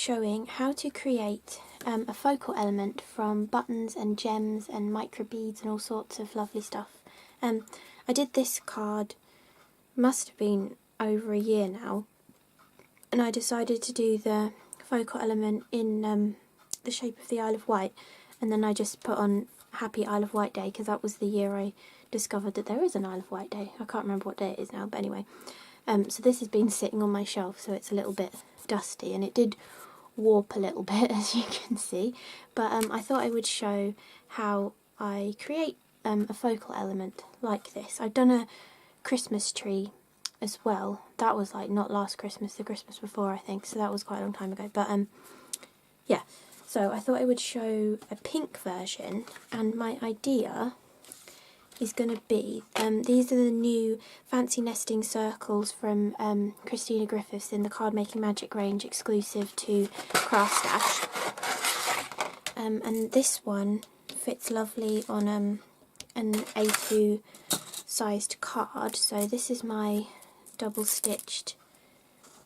showing how to create a focal element from buttons and gems and microbeads and all sorts of lovely stuff. I did this card, must have been over a year now, and I decided to do the focal element in the shape of the Isle of Wight, and then I just put on Happy Isle of Wight Day because that was the year I discovered that there is an Isle of Wight Day. I can't remember what day it is now, but anyway. So this has been sitting on my shelf, so it's a little bit dusty, and it did warp a little bit, as you can see, but I thought I would show how I create a focal element like this. I've done a Christmas tree as well. That was like not last Christmas, the Christmas before, I think, so that was quite a long time ago, but yeah, so I thought I would show a pink version, and my idea is going to be, these are the new fancy nesting circles from Christina Griffiths in the Card Making Magic range, exclusive to Crafti. And this one fits lovely on an A2 sized card. So this is my double stitched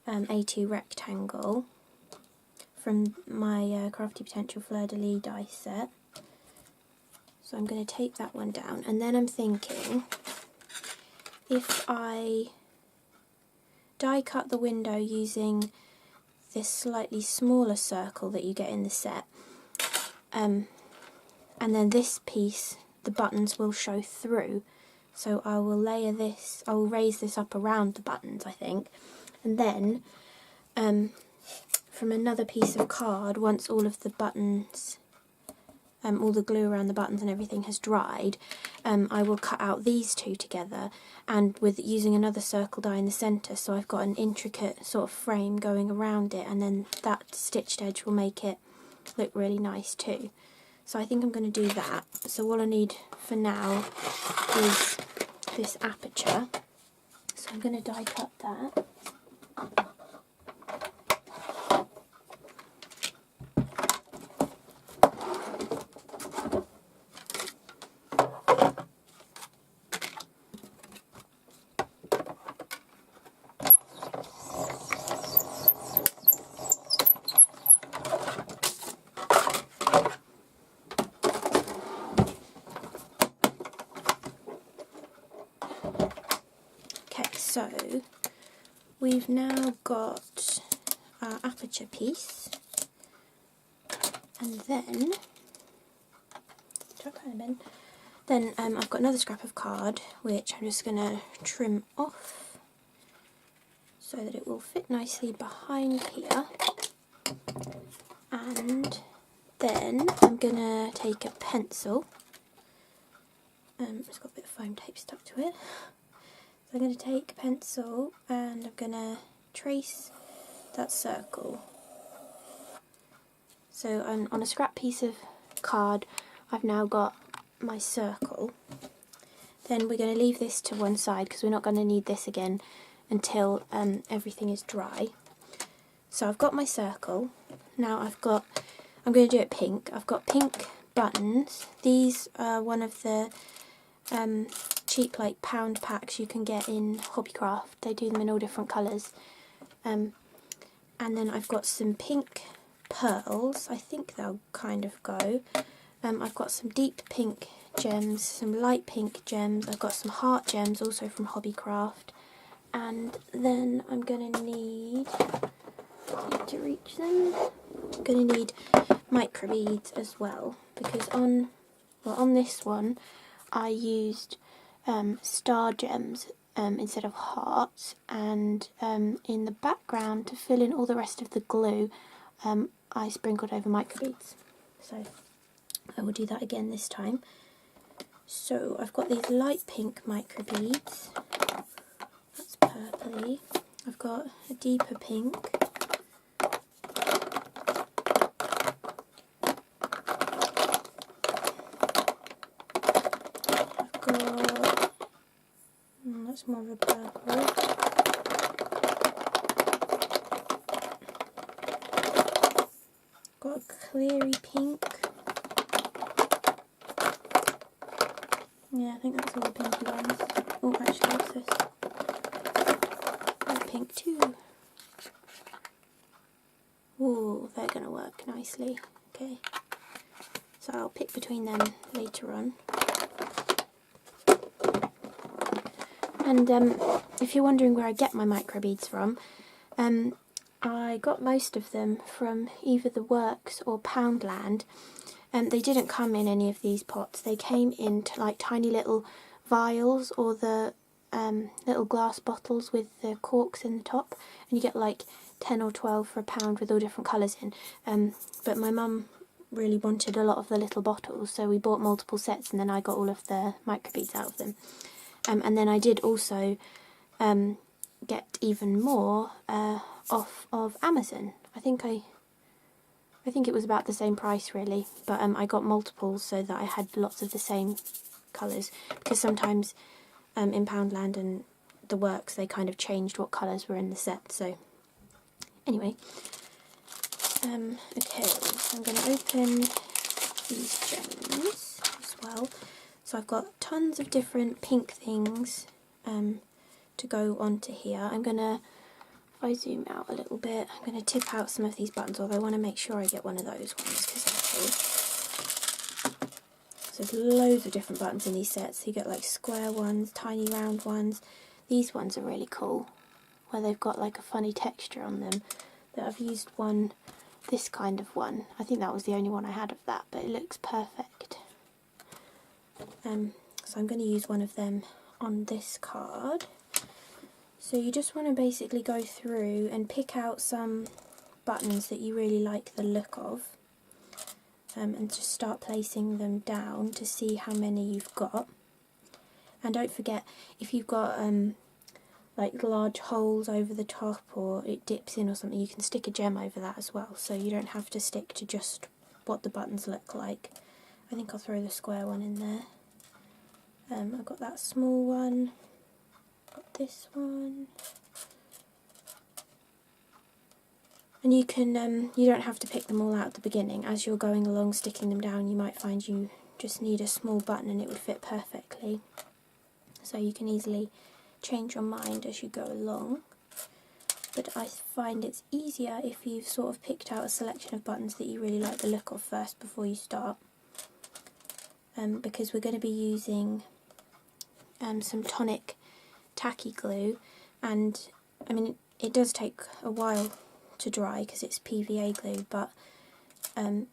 A2 rectangle from my Crafti Potential Fleur de Lis die set. So I'm going to tape that one down, and then I'm thinking if I die cut the window using this slightly smaller circle that you get in the set, and then this piece, the buttons will show through, so I will layer this, I will raise this up around the buttons, I think, and then from another piece of card, once all of the buttons, all the glue around the buttons and everything has dried, I will cut out these two together, and with using another circle die in the centre, so I've got an intricate sort of frame going around it, and then that stitched edge will make it look really nice too. So I think I'm going to do that. So all I need for now is this aperture, so I'm going to die cut that. So we've now got our aperture piece, and then I've got another scrap of card which I'm just going to trim off so that it will fit nicely behind here, and then I'm going to take a pencil, it's got a bit of foam tape stuck to it. So I'm going to take a pencil and I'm going to trace that circle. So on a scrap piece of card I've now got my circle. Then we're going to leave this to one side because we're not going to need this again until everything is dry. So I've got my circle. Now I'm going to do it pink. I've got pink buttons. These are one of the cheap like pound packs you can get in Hobbycraft. They do them in all different colours. And then I've got some pink pearls. I think they'll kind of go. I've got some deep pink gems, some light pink gems. I've got some heart gems also from Hobbycraft. And then I'm going to need to reach them. I'm going to need microbeads as well, because on this one I used star gems instead of hearts, and in the background to fill in all the rest of the glue I sprinkled over microbeads. So I will do that again this time. So I've got these light pink microbeads, that's purpley. I've got a deeper pink, that's more of a purple. Got a cleary pink. Yeah, I think that's all the pinky ones. Oh, actually, what's this? Oh, pink too. Oh, they're going to work nicely. Okay, so I'll pick between them later on. And if you're wondering where I get my microbeads from, I got most of them from either the Works or Poundland. They didn't come in any of these pots. They came in like tiny little vials, or the little glass bottles with the corks in the top, and you get like 10 or 12 for £1 with all different colours in. But my mum really wanted a lot of the little bottles, so we bought multiple sets, and then I got all of the microbeads out of them. And then I did also get even more off of Amazon. I think it was about the same price really, but I got multiples so that I had lots of the same colours, because sometimes in Poundland and the Works they kind of changed what colours were in the set. So anyway, okay, so I'm going to open these gems as well. So I've got tons of different pink things to go onto here. I'm going to, if I zoom out a little bit, I'm going to tip out some of these buttons, although I want to make sure I get one of those ones because they're cool. So there's loads of different buttons in these sets. So you get like square ones, tiny round ones. These ones are really cool, where they've got like a funny texture on them. That I've used one, this kind of one. I think that was the only one I had of that, but it looks perfect. So I'm going to use one of them on this card. So you just want to basically go through and pick out some buttons that you really like the look of, and just start placing them down to see how many you've got. And don't forget, if you've got like large holes over the top, or it dips in or something, you can stick a gem over that as well, so you don't have to stick to just what the buttons look like. I think I'll throw the square one in there. I've got that small one, got this one, and you can you don't have to pick them all out at the beginning. As you're going along sticking them down, you might find you just need a small button and it would fit perfectly, so you can easily change your mind as you go along. But I find it's easier if you've sort of picked out a selection of buttons that you really like the look of first before you start, because we're going to be using some Tonic Tacky glue, and I mean it does take a while to dry because it's PVA glue, but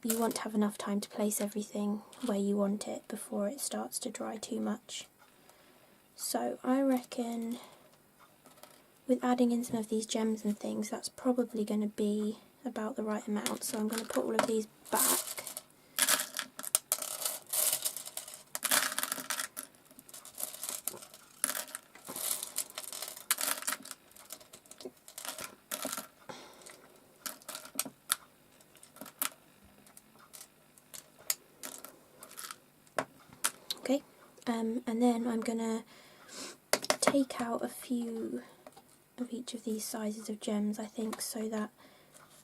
you want to have enough time to place everything where you want it before it starts to dry too much. So I reckon with adding in some of these gems and things, that's probably going to be about the right amount. So I'm going to put all of these back. Okay, and then I'm going to take out a few of each of these sizes of gems, I think, so that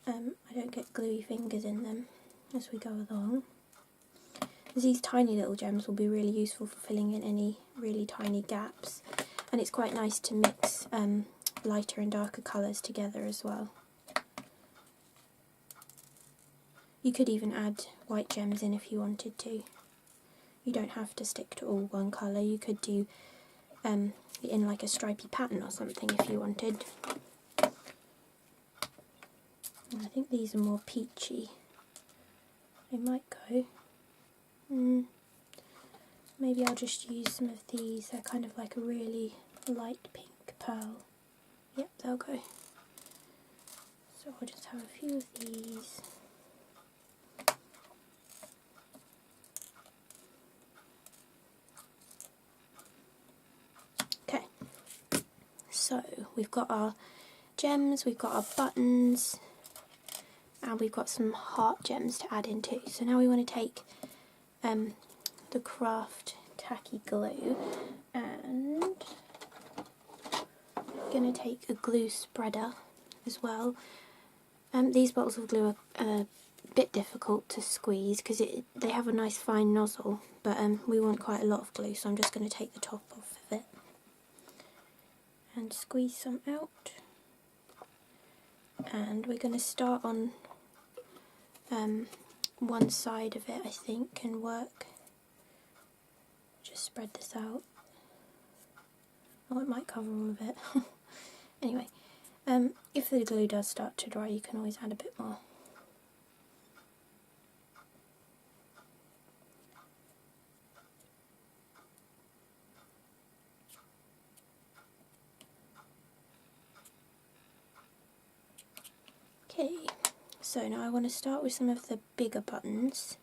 I don't get gluey fingers in them as we go along. These tiny little gems will be really useful for filling in any really tiny gaps, and it's quite nice to mix lighter and darker colours together as well. You could even add white gems in if you wanted to. You don't have to stick to all one colour. You could do in like a stripy pattern or something if you wanted. I think these are more peachy. They might go. Maybe I'll just use some of these. They're kind of like a really light pink pearl. Yep, they'll go. So I'll just have a few of these. Okay, so we've got our gems, we've got our buttons, and we've got some heart gems to add in too. So now we want to take the Crafti Tacky glue, and I'm going to take a glue spreader as well. These bottles of glue are a bit difficult to squeeze because they have a nice fine nozzle, but we want quite a lot of glue, so I'm just going to take the top off of it and squeeze some out. And we're going to start on one side of it I think can work. Just spread this out. Oh, it might cover all of it. Anyway, if the glue does start to dry, you can always add a bit more. Okay, so now I want to start with some of the bigger buttons,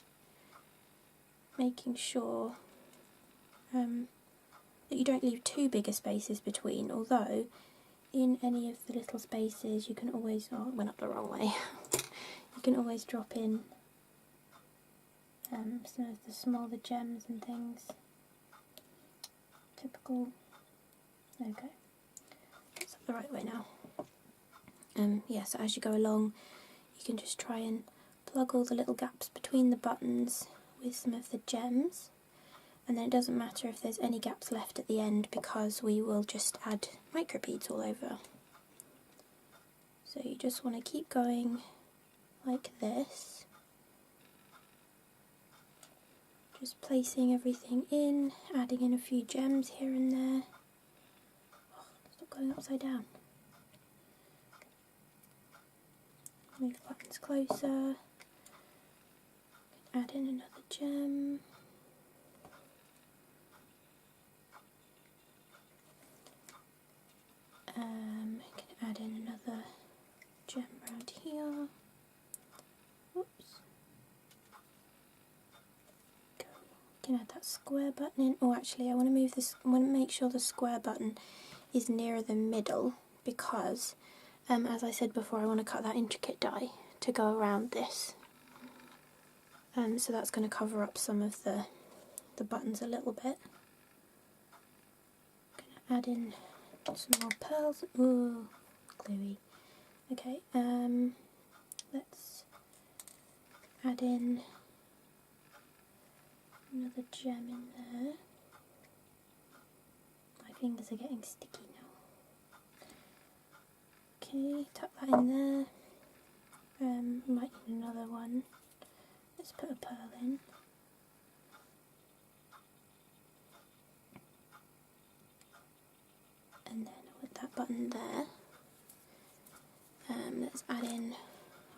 making sure that you don't leave too big a spaces between, although in any of the little spaces you can always, oh it went up the wrong way, you can always drop in some of the smaller gems and things. Typical. Okay, that's up the right way now. Yeah, so as you go along you can just try and plug all the little gaps between the buttons with some of the gems, and then it doesn't matter if there's any gaps left at the end because we will just add microbeads all over. So you just want to keep going like this, just placing everything in, adding in a few gems here and there. Oh, stop going upside down. Move buttons closer, add in another gem. I can add in another gem around here. Whoops. Go. You can add that square button in. Oh, actually, I want to move this. I want to make sure the square button is nearer the middle because, as I said before, I want to cut that intricate die to go around this. So that's going to cover up some of the buttons a little bit. I'm going to add in some more pearls. Ooh, gluey. Okay, let's add in another gem in there. My fingers are getting sticky now. Okay, tuck that in there. Might need another one. Let's put a pearl in. And then with that button there, let's add in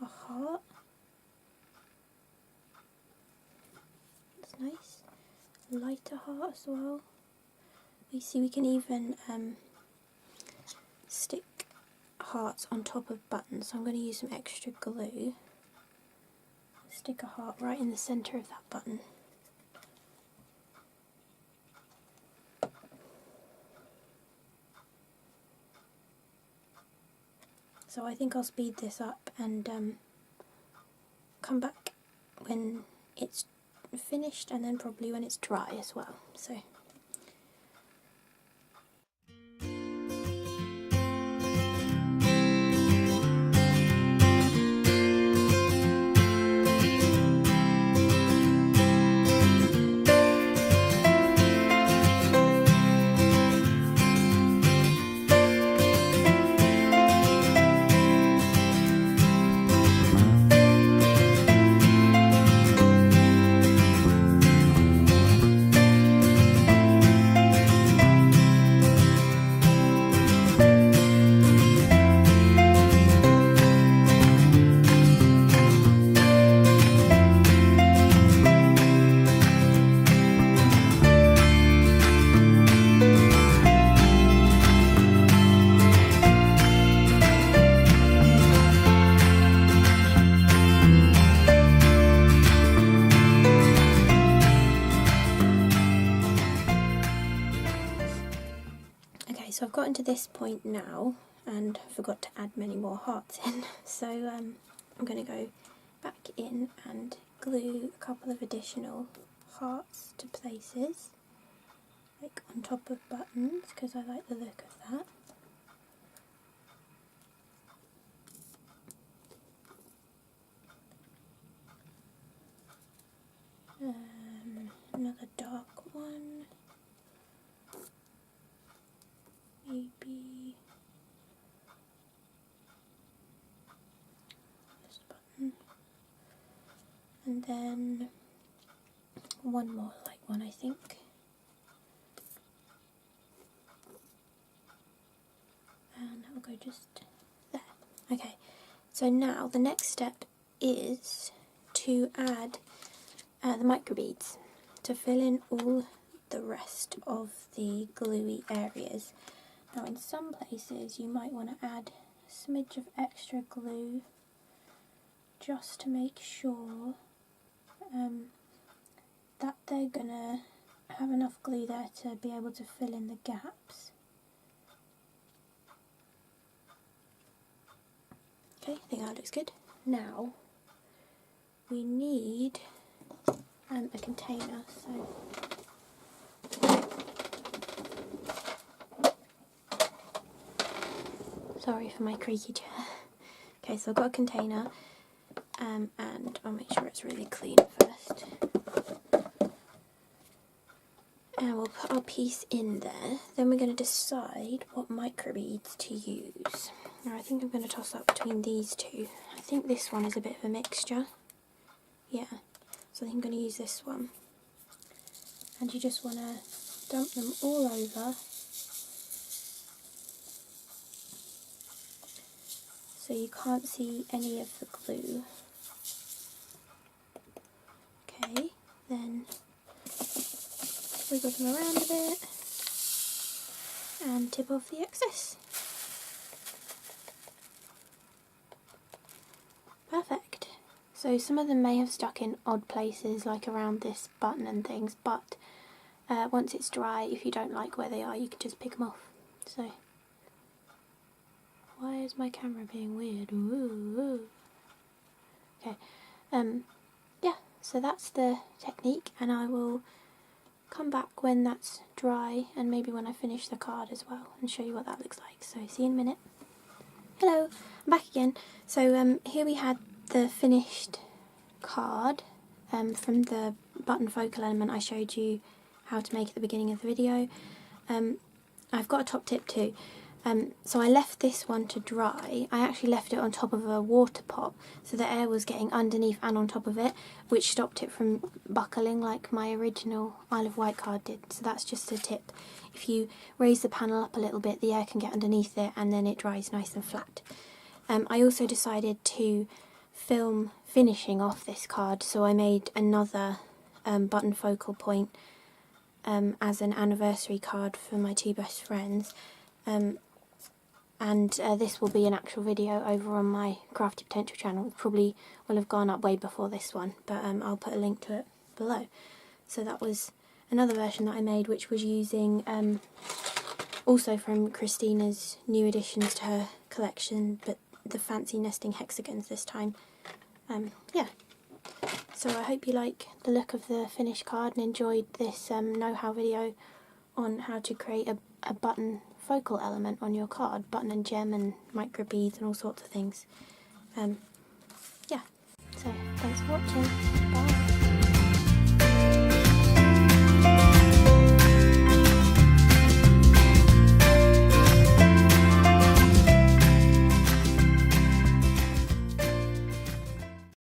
a heart. That's nice. A lighter heart as well. You see, we can even stick hearts on top of buttons, so I'm going to use some extra glue. Stick a heart right in the centre of that button. So I think I'll speed this up and come back when it's finished, and then probably when it's dry as well. So. So I've gotten to this point now and forgot to add many more hearts in, so I'm going to go back in and glue a couple of additional hearts to places, like on top of buttons, because I like the look of that. Another dark one. Maybe this button. and then one more light one, I think. And that will go just there. Okay, so now the next step is to add the microbeads to fill in all the rest of the gluey areas. Now in some places you might want to add a smidge of extra glue just to make sure that they're gonna have enough glue there to be able to fill in the gaps. Okay, I think that looks good. Now we need a container, so sorry for my creaky chair. Okay, so I've got a container, and I'll make sure it's really clean first. And we'll put our piece in there. Then we're going to decide what microbeads to use. Now I think I'm going to toss up between these two. I think this one is a bit of a mixture. Yeah, so I think I'm going to use this one. And you just want to dump them all over. So you can't see any of the glue. Okay, then wiggle them around a bit and tip off the excess. Perfect. So some of them may have stuck in odd places, like around this button and things, but once it's dry, if you don't like where they are, you can just pick them off. So, why is my camera being weird? Ooh. Okay, yeah, so that's the technique, and I will come back when that's dry, and maybe when I finish the card as well, and show you what that looks like. So see you in a minute. Hello, I'm back again. So here we had the finished card from the button focal element I showed you how to make at the beginning of the video. I've got a top tip too. So I left this one to dry. I actually left it on top of a water pot, so the air was getting underneath and on top of it, which stopped it from buckling like my original Isle of Wight card did. So that's just a tip. If you raise the panel up a little bit, the air can get underneath it and then it dries nice and flat. I also decided to film finishing off this card, so I made another button focal point as an anniversary card for my two best friends. And this will be an actual video over on my Crafti Potential channel. It probably will have gone up way before this one, but I'll put a link to it below. So that was another version that I made, which was using also from Christina's new additions to her collection, but the fancy nesting hexagons this time. Yeah, so I hope you like the look of the finished card and enjoyed this know-how video on how to create a button focal element on your card, button and gem and microbeads and all sorts of things.